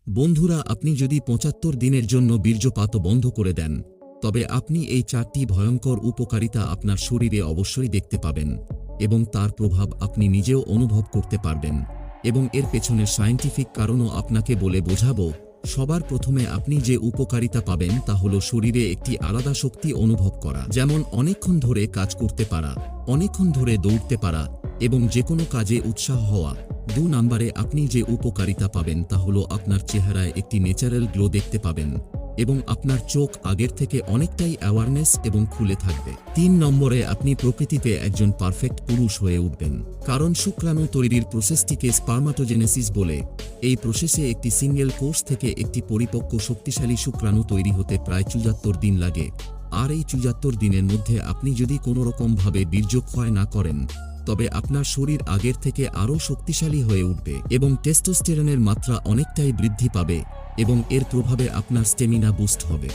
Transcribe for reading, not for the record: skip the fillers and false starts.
বন্ধুরা, আপনি যদি ৭৫ দিনের জন্য বীর্যপাত বন্ধ করে দেন, তবে আপনি এই ৪টি ভয়ঙ্কর উপকারিতা আপনার শরীরে অবশ্যই দেখতে পাবেন এবং তার প্রভাব আপনি নিজেও অনুভব করতে পারবেন। এবং এর পেছনের সায়েন্টিফিক কারণও আপনাকে বলে বোঝাবো। সবার প্রথমে আপনি যে উপকারিতা পাবেন তা হলো শরীরে একটি আলাদা শক্তি অনুভব করা, যেমন অনেকক্ষণ ধরে কাজ করতে পারা, অনেকক্ষণ ধরে দৌড়তে পারা এবং যে কোনো কাজে উৎসাহ হওয়া। ২ নম্বরে আপনি যে উপকারিতা পাবেন তা হলো আপনার চেহারায় একটি ন্যাচারাল গ্লো দেখতে পাবেন এবং আপনার চোখ আগের থেকে অনেকটাই অ্যাওয়ারনেস এবং খুলে থাকবে। ৩ নম্বরে আপনি প্রকৃতিতে একজন পারফেক্ট পুরুষ হয়ে উঠবেন, কারণ শুক্রাণু তৈরির প্রসেসটিকে স্পার্মাটোজেনেসিস বলে। এই প্রসেসে একটি সিঙ্গেল কোষ থেকে একটি পরিপক্ক শক্তিশালী শুক্রাণু তৈরি হতে প্রায় ৭৪ দিন লাগে। আর এই ৭৪ দিনের মধ্যে আপনি যদি কোনোরকমভাবে বীর্যক্ষয় না করেন, তবে আপনার শরীর আগের থেকে আরও শক্তিশালী হয়ে উঠবে এবং টেস্টোস্টেরনের মাত্রা অনেকটাই বৃদ্ধি পাবে এবং এর প্রভাবে আপনার স্টেমিনা বুস্ট হবে।